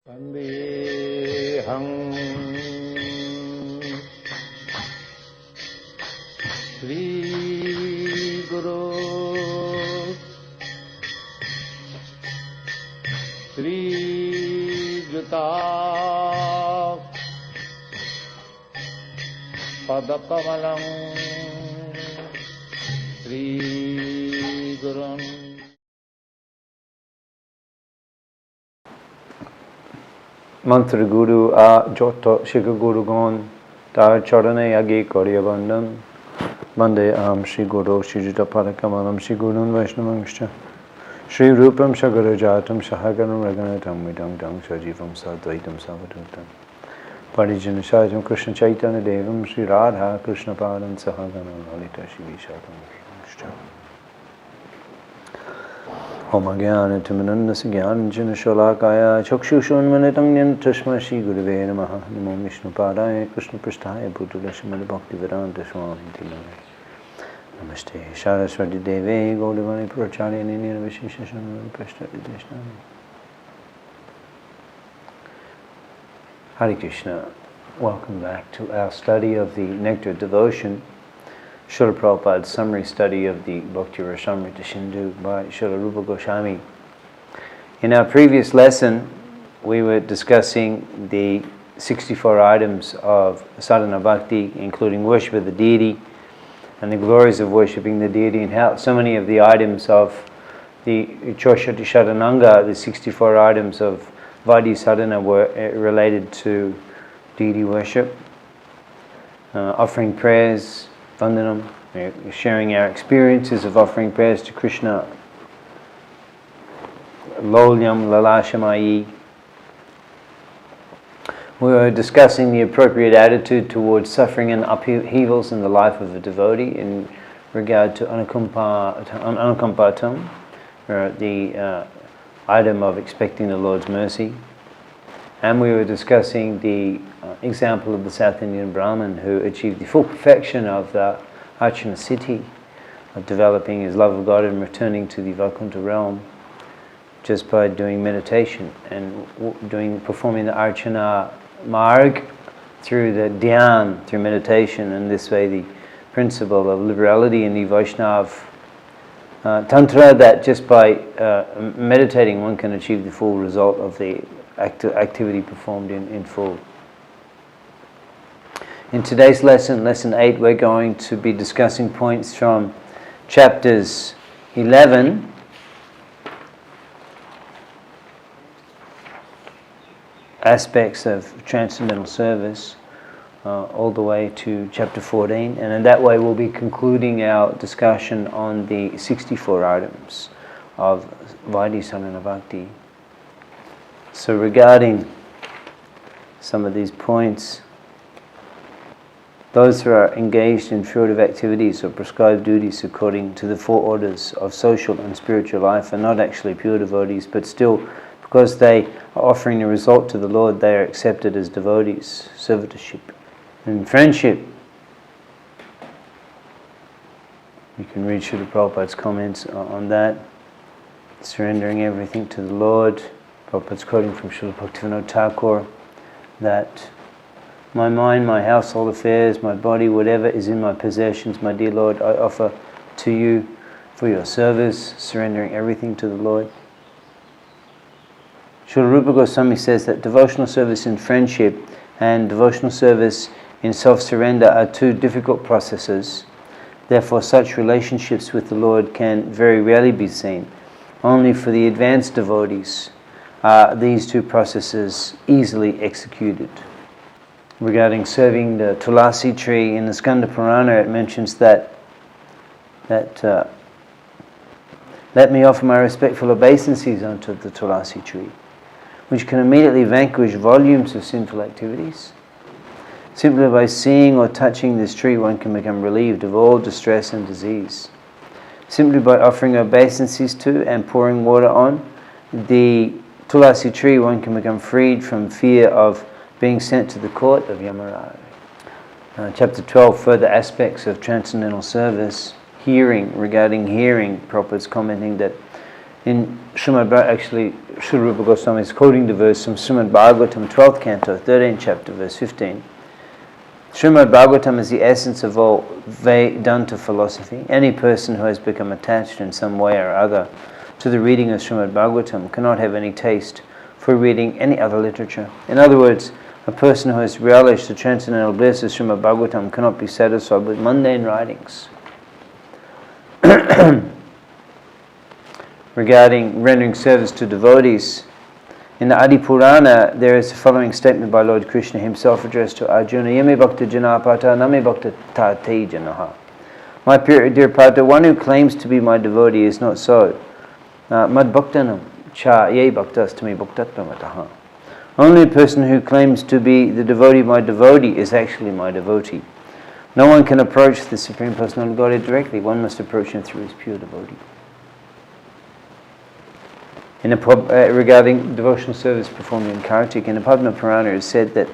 Vandeham Sri Guru Sri Juta Padakamalam Sri Gurun. Mantra Guru a Jota Shikha Guru Gon Tar Charane Agi Korya Bandhan Bande Am Shri Guru Shri Juta Padakamalam Shri Gurun Vaishnavangscha Shri Rupam Shagarajatam Shahagaram Raganatam Vidam Dang Shajivam Sadvaitam Savadutam Parijana Shajam Krishna Chaitanya Devam Shri Radha Krishna Padan Sahaganam Lalita Shri Vishakam Om Agyan Timananda Sigyan Jana Sholakaya Chakshushan Manitam Nyan Tashma Shri Gurave Namaha Namo Vishnu Padaya Krishna Prasthaya Bhutulashmana Bhakti Vedanta Swami Tilare Namaste Saraswati Deve Gaudavani Pracharya Nini Vishishasana Prasthaya Deshnani. Hare Krishna. Welcome back to our study of the Nectar devotion. Srila Prabhupada's summary study of the Bhakti Rasamrita Sindhu by Srila Rupa Goswami. In our previous lesson, we were discussing the 64 items of sadhana bhakti, including worship of the deity and the glories of worshipping the deity, and how so many of the items of the Choshati Sadhananga, the 64 items of Vaidhi sadhana, were related to deity worship, offering prayers, Vandanam, sharing our experiences of offering prayers to Krishna, Lolyam Lalashamayi. We were discussing the appropriate attitude towards suffering and upheavals in the life of a devotee in regard to anukampatam, the item of expecting the Lord's mercy. And we were discussing the example of the South Indian Brahmin who achieved the full perfection of the Archana Siddhi, of developing his love of God and returning to the Vaikuntha realm just by doing meditation and performing the Archana Marg through the Dhyan, through meditation, and this way the principle of liberality in the Vaishnav Tantra, that just by meditating one can achieve the full result of the activity performed in full. In today's lesson, lesson 8, we're going to be discussing points from chapters 11 aspects of transcendental service all the way to chapter 14, and in that way we'll be concluding our discussion on the 64 items of Vaidhi sadhana bhakti. So regarding some of these points, those who are engaged in fruitive activities or prescribed duties according to the four orders of social and spiritual life are not actually pure devotees, but still, because they are offering the result to the Lord, they are accepted as devotees, servitorship. And friendship, you can read Srila Prabhupada's comments on that, surrendering everything to the Lord. Prabhupada's quoting from Srila Bhaktivinoda Thakur that my mind, my household affairs, my body, whatever is in my possessions, my dear Lord, I offer to you for your service, surrendering everything to the Lord. Srila Rupa Goswami says that devotional service in friendship and devotional service in self-surrender are two difficult processes. Therefore, such relationships with the Lord can very rarely be seen. Only for the advanced devotees are these two processes easily executed. Regarding serving the Tulasi tree, in the Skanda Purana it mentions that let me offer my respectful obeisances unto the Tulasi tree, which can immediately vanquish volumes of sinful activities. Simply by seeing or touching this tree, one can become relieved of all distress and disease. Simply by offering obeisances to and pouring water on the Tulasi tree, one can become freed from fear of being sent to the court of Yamaraj. Chapter 12, further aspects of transcendental service. Hearing, regarding hearing, Prabhupada's commenting that In actually, Sri Rupa Goswami is quoting the verse from Srimad Bhagavatam, 12th canto, 13th chapter, verse 15. Srimad Bhagavatam is the essence of all Vedanta philosophy. Any person who has become attached in some way or other to the reading of Srimad Bhagavatam cannot have any taste for reading any other literature. In other words, a person who has relished the transcendental bliss of Srimad Bhagavatam cannot be satisfied with mundane writings. Regarding rendering service to devotees, in the Adi Purana there is the following statement by Lord Krishna himself addressed to Arjuna: Yami bhakta janapata nami bhakta tate janaha. My dear Pata, one who claims to be my devotee is not so. Mad bhaktanam cha ye bhaktastami bhaktattamataha. Only a person who claims to be the devotee my devotee is actually my devotee. No one can approach the Supreme Personality of Godhead directly. One must approach him through his pure devotee. Regarding devotional service performed in Kartik, in the Padma Purana it is said that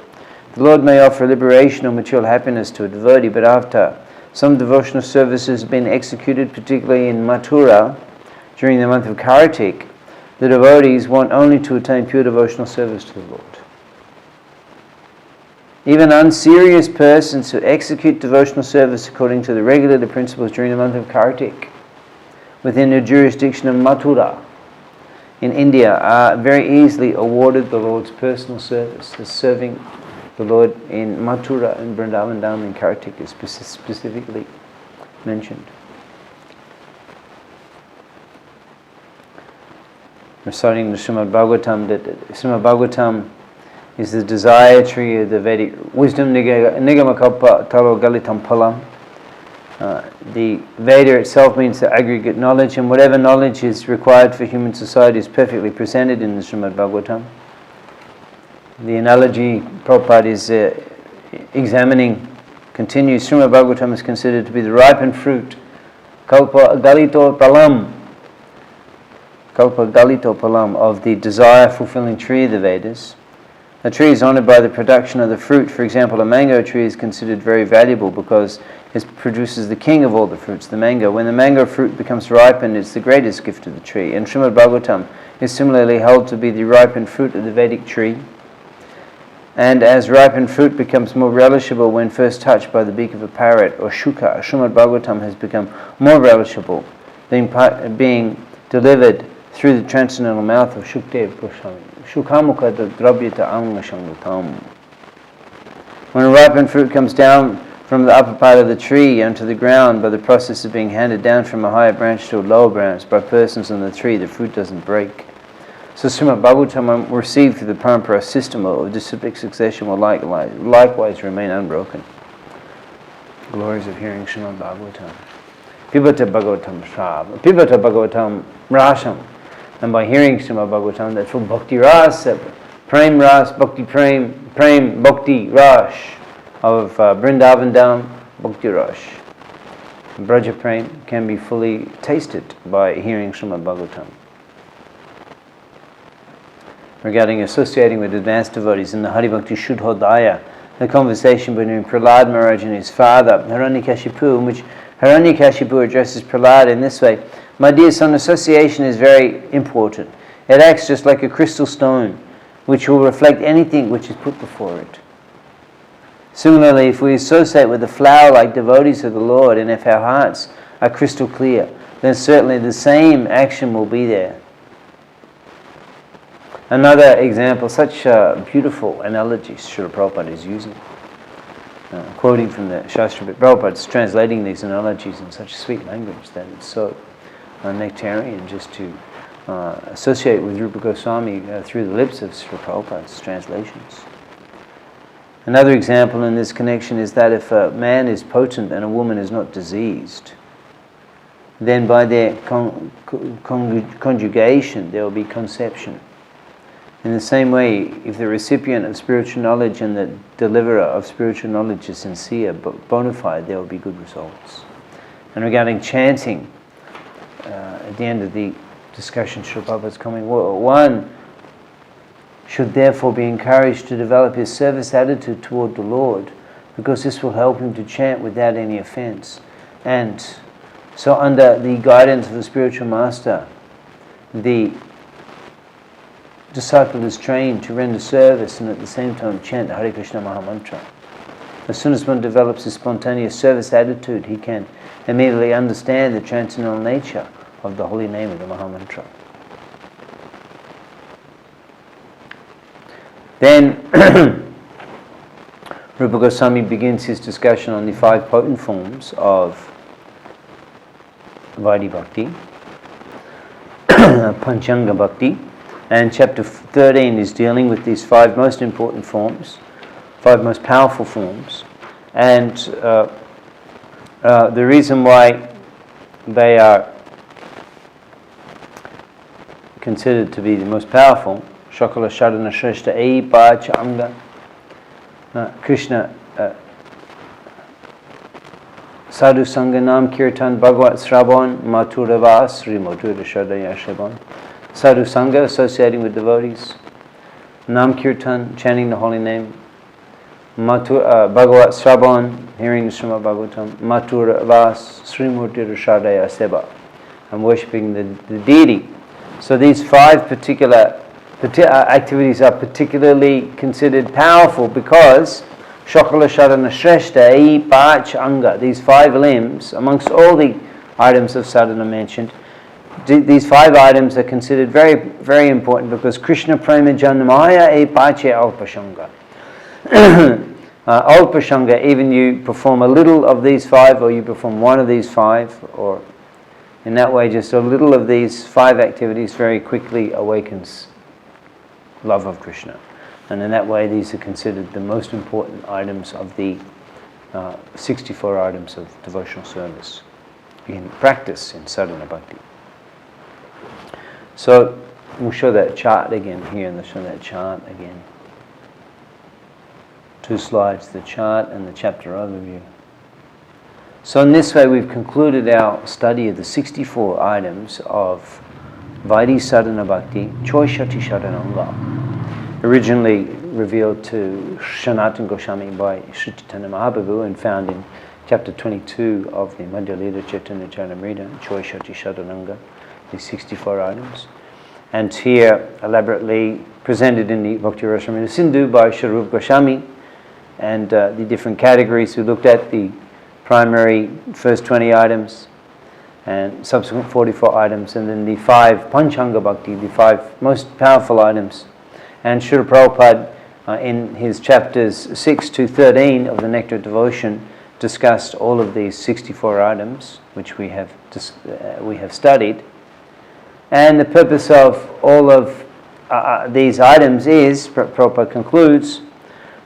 the Lord may offer liberation or material happiness to a devotee, but after some devotional service has been executed, particularly in Mathura, during the month of Kartik, the devotees want only to attain pure devotional service to the Lord. Even unserious persons who execute devotional service according to the regulated principles during the month of Kartik, within the jurisdiction of Mathura, in India, are very easily awarded the Lord's personal service. The serving the Lord in Mathura and Vrindavan Dham in Kartik is specifically mentioned. Reciting the Srimad Bhagavatam, that Srimad Bhagavatam is the desire tree of the Vedic wisdom, Nigamakapa Taro Galitam Palam. The Veda itself means the aggregate knowledge, and whatever knowledge is required for human society is perfectly presented in the Srimad Bhagavatam. The analogy Prabhupada is examining continues. Srimad Bhagavatam is considered to be the ripened fruit, Kalpa Galito Palam, of the desire-fulfilling tree of the Vedas. A tree is honored by the production of the fruit. For example, a mango tree is considered very valuable because it produces the king of all the fruits, the mango. When the mango fruit becomes ripened, it's the greatest gift of the tree. And Srimad Bhagavatam is similarly held to be the ripened fruit of the Vedic tree. And as ripened fruit becomes more relishable when first touched by the beak of a parrot or shuka, Srimad Bhagavatam has become more relishable, being delivered through the transcendental mouth of Shukdev Goswami. Shukamukha drabyata angmashangutam. When a ripened fruit comes down from the upper part of the tree onto the ground by the process of being handed down from a higher branch to a lower branch by persons on the tree, the fruit doesn't break. So Srimad Bhagavatam received through the parampara system of disciplic succession will likewise remain unbroken. Glories of hearing Srimad Bhagavatam. Pibata Bhagavatam Shab, Pibata Bhagavatam Rasham. And by hearing Srimad Bhagavatam, that's from Bhakti Ras, Prem Ras, Bhakti Prem, Prem Bhakti Rash of Vrindavan Dham, Bhakti Rash. Braja Prem can be fully tasted by hearing Srimad Bhagavatam. Regarding associating with advanced devotees in the Hari Bhakti Shuddhodaya, the conversation between Prahlad Maharaj and his father, Hiranyakashipu, in which Hiranyakashipu addresses Prahlad in this way: my dear son, association is very important. It acts just like a crystal stone, which will reflect anything which is put before it. Similarly, if we associate with the flower-like devotees of the Lord, and if our hearts are crystal clear, then certainly the same action will be there. Another example, such beautiful analogies Srila Prabhupada is using. Quoting from the Shastra, but Prabhupada's translating these analogies in such sweet language that it's so nectarian just to associate with Rupa Goswami through the lips of Srila Prabhupada's translations. Another example in this connection is that if a man is potent and a woman is not diseased, then by their conjugation there will be conception. In the same way, if the recipient of spiritual knowledge and the deliverer of spiritual knowledge is sincere, bona fide, there will be good results. And regarding chanting, at the end of the discussion, Srila Prabhupada is coming, one should therefore be encouraged to develop his service attitude toward the Lord, because this will help him to chant without any offense. And so under the guidance of the spiritual master, the disciple is trained to render service and at the same time chant Hare Krishna Mahamantra. As soon as one develops a spontaneous service attitude, he can immediately understand the transcendental nature of the holy name of the Mahamantra. Then Rupa Goswami begins his discussion on the 5 potent forms of Vaidhi Bhakti, Panchanga Bhakti, and chapter 13 is dealing with these 5 most important forms, 5 most powerful forms, and the reason why they are considered to be the most powerful, Shakala Shadana Shreshta Ei Pacha Anga, Krishna Sadhu Sangha Nam Kirtan Bhagavat Sravan Mathura Vas Sri Mathura Shadaya Shaban. Sadhu Sangha, associating with devotees, Nam Kirtan, chanting the holy name, Bhagavat Sravan, hearing the Srimad Bhagavatam, Mathura Vas Srimurti Rashadaya Seba, and worshipping the deity. So these 5 particular activities are particularly considered powerful because Shakala Shadana Shreshta Ei Pach Anga, these 5 limbs, amongst all the items of sadhana mentioned, these 5 items are considered very, very important because Krishna Prema Janmaya Ei Pache Alpashanga. Alpashanga, even you perform a little of these 5 or you perform one of these 5, or in that way just a little of these 5 activities very quickly awakens love of Krishna. And in that way these are considered the most important items of the 64 items of devotional service in practice in sadhana bhakti. So we'll show that chart again here, and we'll show that chart again. 2 slides, the chart and the chapter overview. So in this way we've concluded our study of the 64 items of Vaidhi Sadhana Bhakti, Choishati Sharananga, originally revealed to Sanatana Goswami by Sri Chaitanya Mahaprabhu and found in chapter 22 of the Madhya Lila Chaitanya Charitamrita, Choishati Sharananga, these 64 items. And here elaborately presented in the Bhakti Rasamrita Sindhu by Sri Rupa Goswami, and the different categories. We looked at the primary first 20 items and subsequent 44 items, and then the 5 Panchanga Bhakti, the 5 most powerful items. And Srila Prabhupada in his chapters 6 to 13 of the Nectar Devotion discussed all of these 64 items which we have studied. And the purpose of all of these items is, Prabhupada concludes,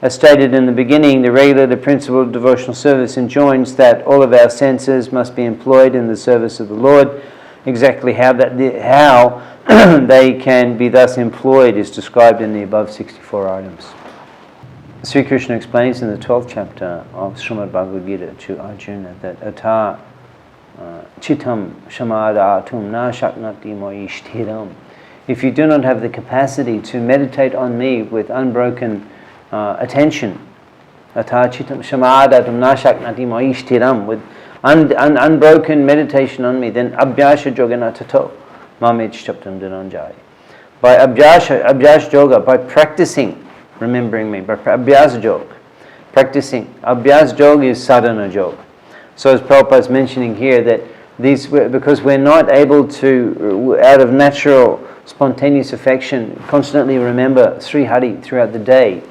as stated in the beginning, the principle of devotional service enjoins that all of our senses must be employed in the service of the Lord. Exactly how they can be thus employed is described in the above 64 items. Sri Krishna explains in the 12th chapter of Srimad Bhagavad Gita to Arjuna that Ata Chitam Shamadatum Na Shaknati Moishtiram. If you do not have the capacity to meditate on me with unbroken attention, Atachitam Shamadatum Na Shaknati Moishtiram, with unbroken meditation on me, then Abhyasa Jogana Tato Mamech Chaptam Dhananjaya. By Abhyasa Yoga, by practicing remembering me, by Abhyasa Yoga, practicing. Abhyasa Yoga is sadhana yoga. So as Prabhupada is mentioning here, that these, because we're not able to, out of natural spontaneous affection, constantly remember Sri Hari throughout the day,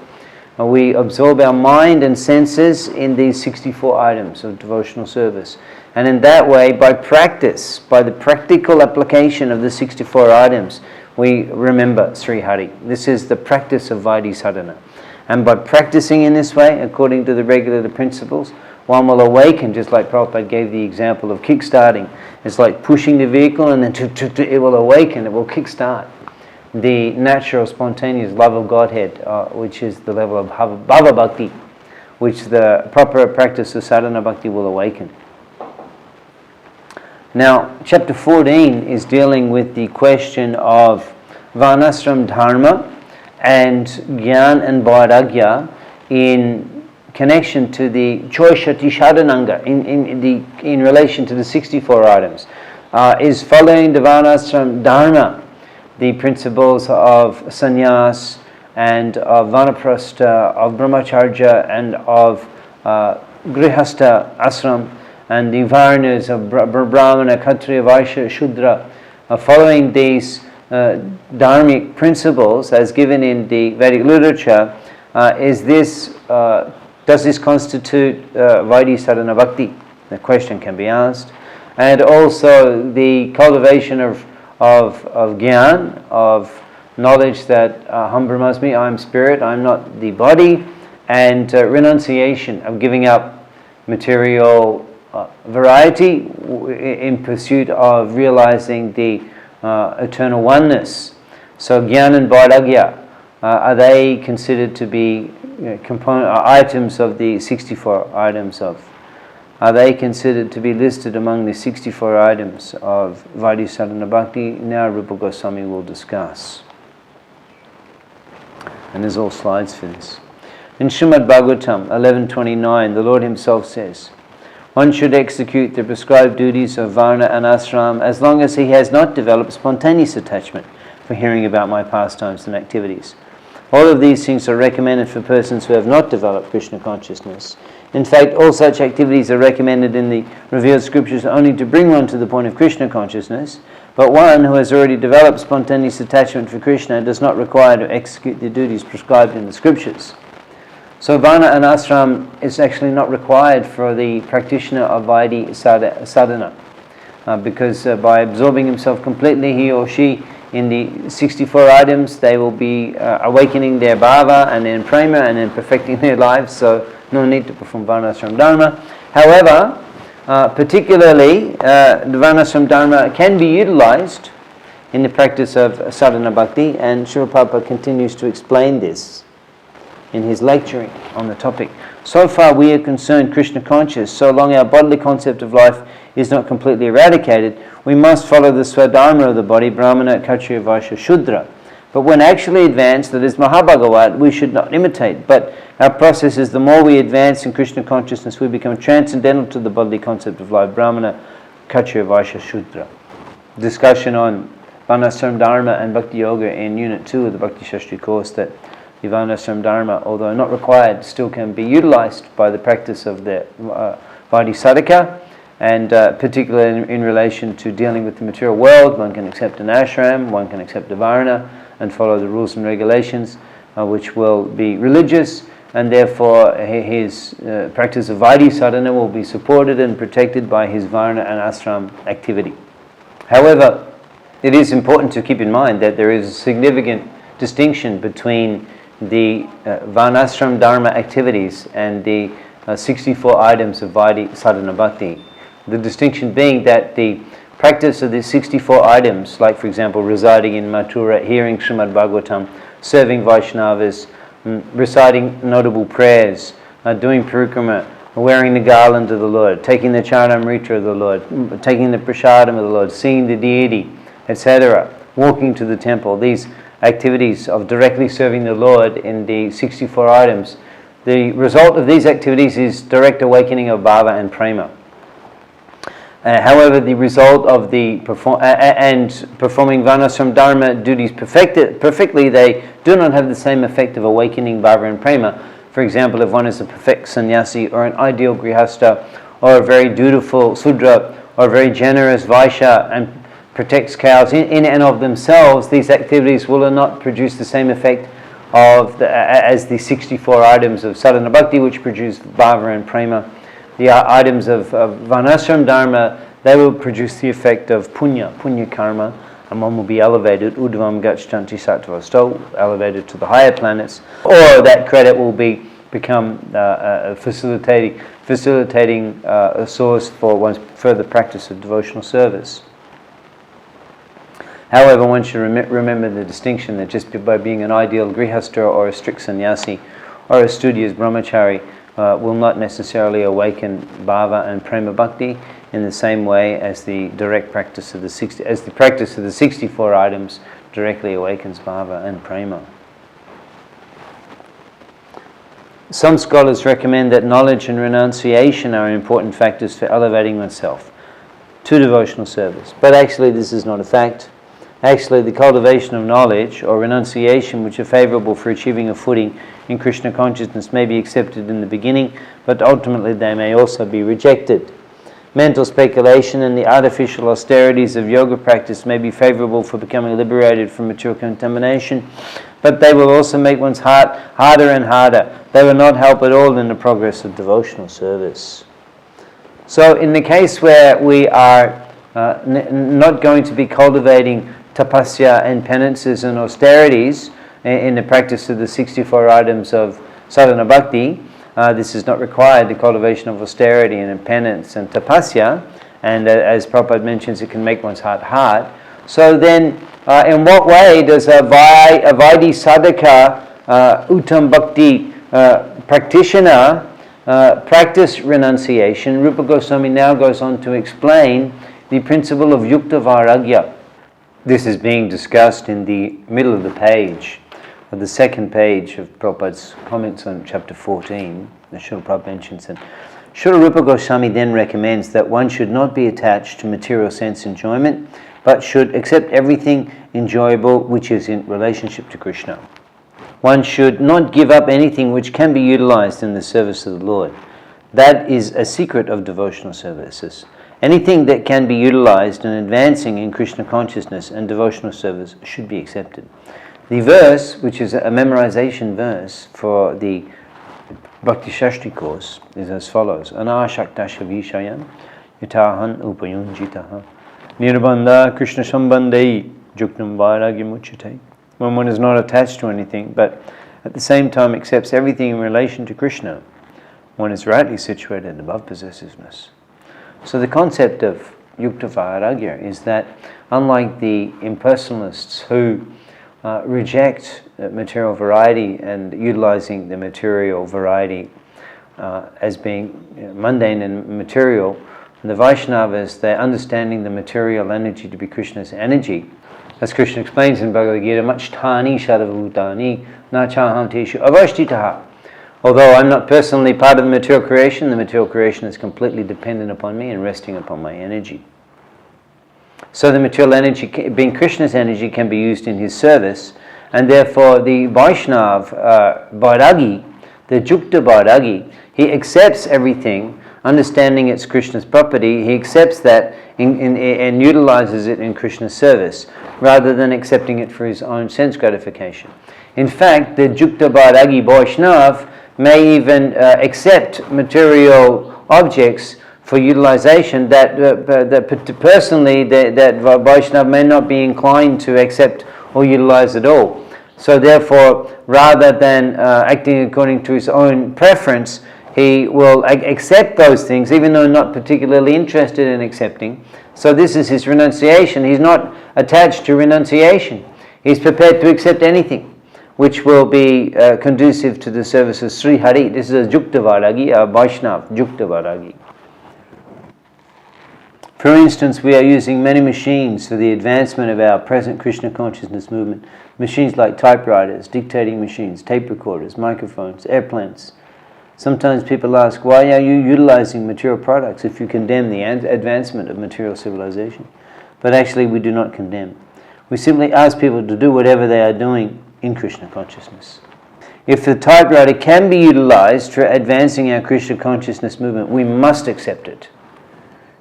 we absorb our mind and senses in these 64 items of devotional service. And in that way, by practice, by the practical application of the 64 items, we remember Sri Hari. This is the practice of Vaidhi Sadhana. And by practicing in this way, according to the regulative principles, one will awaken, just like Prabhupada gave the example of kick-starting. It's like pushing the vehicle and then it will awaken, it will kick-start the natural, spontaneous love of Godhead, which is the level of Bhava Bhakti, which the proper practice of Sadhana Bhakti will awaken. Now, chapter 14 is dealing with the question of Varnashram Dharma and Gyan and Vairagya in connection to the Choishati Sharananga, in relation to the 64 items. Is following the Varnashram Dharma the principles of sannyas and of vanaprastha, of brahmacharya and of grihastha ashram, and the varnas of brahmana, kshatriya, vaishya, shudra, following these dharmic principles as given in the Vedic literature, does this constitute Vaidhi sadhana bhakti? The question can be asked. And also the cultivation of gyan, of knowledge that Aham Brahmasmi, I am spirit, I am not the body, and renunciation of giving up material variety in pursuit of realizing the eternal oneness. So gyan and vairagya, are they considered to be items of the 64 items of? Are they considered to be listed among the 64 items of Vaidhi sadhana bhakti? Now Rupa Goswami will discuss. And there's all slides for this. In Srimad Bhagavatam 11.29, the Lord Himself says, one should execute the prescribed duties of Varna and Ashram as long as he has not developed spontaneous attachment for hearing about my pastimes and activities. All of these things are recommended for persons who have not developed Krishna consciousness. In fact, all such activities are recommended in the revealed scriptures only to bring one to the point of Krishna consciousness, but one who has already developed spontaneous attachment for Krishna does not require to execute the duties prescribed in the scriptures. So Varna and Ashram is actually not required for the practitioner of Vaidhi sadhana, because by absorbing himself completely, he or she, in the 64 items, they will be awakening their bhava and then prema and then perfecting their lives, so no need to perform varnashram dharma. However, particularly, the varnashram dharma can be utilized in the practice of sadhana bhakti, and Srila Prabhupada continues to explain this in his lecturing on the topic. So far we are concerned Krishna conscious, so long our bodily concept of life is not completely eradicated, we must follow the swadharma of the body, brahmana, kshatriya, vaishya, shudra. But when actually advanced, that is Mahabhagavat, we should not imitate. But our process is the more we advance in Krishna consciousness, we become transcendental to the bodily concept of life, brahmana, kshatriya, vaishya, shudra. Discussion on varnashram dharma and bhakti yoga in Unit 2 of the Bhakti Shastri course, that the varnashram dharma, although not required, still can be utilized by the practice of the Vaidhi sadhaka, and particularly in relation to dealing with the material world. One can accept an ashram, one can accept a varna, and follow the rules and regulations which will be religious, and therefore his practice of Vaidhi sadhana will be supported and protected by his varna and ashram activity. However, it is important to keep in mind that there is a significant distinction between the varnashram dharma activities and the 64 items of Vaidhi sadhana bhakti. The distinction being that the practice of the 64 items, like for example residing in Mathura, hearing Srimad Bhagavatam, serving Vaishnavas, reciting notable prayers, doing parikrama, wearing the garland of the Lord, taking the charanamrita of the Lord, taking the prasadam of the Lord, seeing the deity, etc., walking to the temple, these activities of directly serving the Lord in the 64 items, the result of these activities is direct awakening of bhava and prema. However, the result of the performing varnashram dharma duties perfectly, they do not have the same effect of awakening bhava and prema. For example, if one is a perfect sannyasi or an ideal grihastha or a very dutiful sudra or a very generous vaishya and protects cows in and of themselves, these activities will not produce the same effect as the 64 items of sadhana bhakti, which produce bhava and prema. The items of varnashram dharma, they will produce the effect of punya karma, and one will be elevated, udvam gachanti sattvasto, elevated to the higher planets, or that credit will become facilitating a source for one's further practice of devotional service. However, one should remember the distinction that just by being an ideal grihastha or a strict sannyasi or a studious brahmachari will not necessarily awaken bhava and prema bhakti in the same way as the direct practice of the 64 items directly awakens bhava and prema. Some scholars recommend that knowledge and renunciation are important factors for elevating oneself to devotional service, but actually this is not a fact. Actually, the cultivation of knowledge or renunciation which are favorable for achieving a footing in Krishna consciousness may be accepted in the beginning, but ultimately they may also be rejected. Mental speculation and the artificial austerities of yoga practice may be favorable for becoming liberated from material contamination, but they will also make one's heart harder and harder. They will not help at all in the progress of devotional service. So in the case where we are not going to be cultivating tapasya and penances and austerities in the practice of the 64 items of sadhana bhakti, this is not required, the cultivation of austerity and penance and tapasya, and as Prabhupada mentions, it can make one's heart hard. So then, in what way does a Vaidhi sadhaka, uttam bhakti practitioner practice renunciation? Rupa Goswami now goes on to explain the principle of yukta vairagya. This is being discussed in the middle of the page, of the second page of Prabhupada's comments on chapter 14. The Srila Prabhupada mentions that Srila Rupa Goswami then recommends that one should not be attached to material sense enjoyment, but should accept everything enjoyable which is in relationship to Krishna. One should not give up anything which can be utilized in the service of the Lord. That is a secret of devotional services. Anything that can be utilized in advancing in Krishna consciousness and devotional service should be accepted. The verse, which is a memorization verse for the Bhakti Shastri course, is as follows: Anashaktasha vishayam yatahan upayunjitaha nirbandha Krishna sambandhai juktam vairagyamuchyate. When one is not attached to anything, but at the same time accepts everything in relation to Krishna, one is rightly situated above possessiveness. So the concept of yukta vairagya is that, unlike the impersonalists who reject material variety and utilizing the material variety as being mundane and material, the Vaishnavas, they're understanding the material energy to be Krishna's energy. As Krishna explains in Bhagavad Gita, Machthani Shadavutani Nachaham Teshu Avashtitaha. Although I'm not personally part of the material creation is completely dependent upon me and resting upon my energy. So the material energy, being Krishna's energy, can be used in his service, and therefore the Vaishnav Vairagi, the Jukta Vairagi, he accepts everything, understanding it's Krishna's property. He accepts that and utilizes it in Krishna's service, rather than accepting it for his own sense gratification. In fact, the Jukta Vairagi Vaishnav may even accept material objects for utilization that personally that Vaishnav may not be inclined to accept or utilize at all. So therefore, rather than acting according to his own preference, he will accept those things even though not particularly interested in accepting. So this is his renunciation. He's not attached to renunciation. He's prepared to accept anything which will be conducive to the service of Sri Hari. This is a Jukta Vairagi, a Vaishnav Jukta Vairagi. For instance, we are using many machines for the advancement of our present Krishna consciousness movement. Machines like typewriters, dictating machines, tape recorders, microphones, airplanes. Sometimes people ask, why are you utilizing material products if you condemn the advancement of material civilization? But actually we do not condemn. We simply ask people to do whatever they are doing in Krishna consciousness. If the typewriter can be utilized for advancing our Krishna consciousness movement, we must accept it.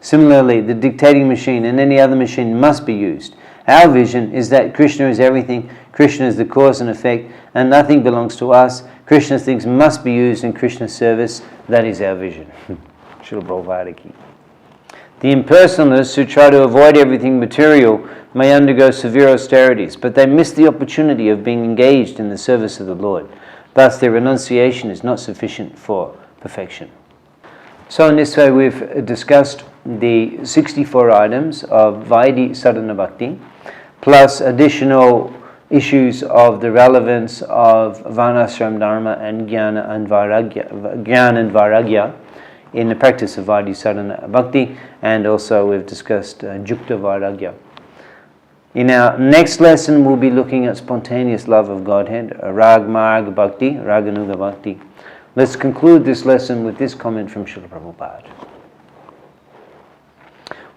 Similarly, the dictating machine and any other machine must be used. Our vision is that Krishna is everything, Krishna is the cause and effect, and nothing belongs to us. Krishna's things must be used in Krishna's service. That is our vision. Srila Prabhupada Ki. The impersonalists who try to avoid everything material may undergo severe austerities, but they miss the opportunity of being engaged in the service of the Lord. Thus, their renunciation is not sufficient for perfection. So in this way, we've discussed the 64 items of Vaidhi Sadhana Bhakti, plus additional issues of the relevance of Varnashram Dharma and Jnana and Vairagya in the practice of Vaidhi Sadhana Bhakti, and also we've discussed Jukta Vairagya. In our next lesson, we'll be looking at spontaneous love of Godhead, Rag Marg Bhakti, Raganuga Bhakti. Let's conclude this lesson with this comment from Srila Prabhupada.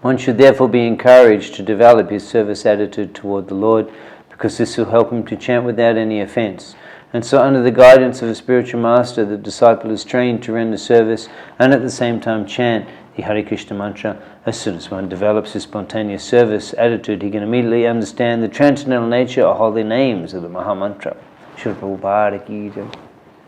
One should therefore be encouraged to develop his service attitude toward the Lord, because this will help him to chant without any offense. And so under the guidance of a spiritual master, the disciple is trained to render service and at the same time chant the Hare Krishna mantra. As soon as one develops his spontaneous service attitude, he can immediately understand the transcendental nature or holy names of the Maha Mantra. Srila Prabhupada ki jai.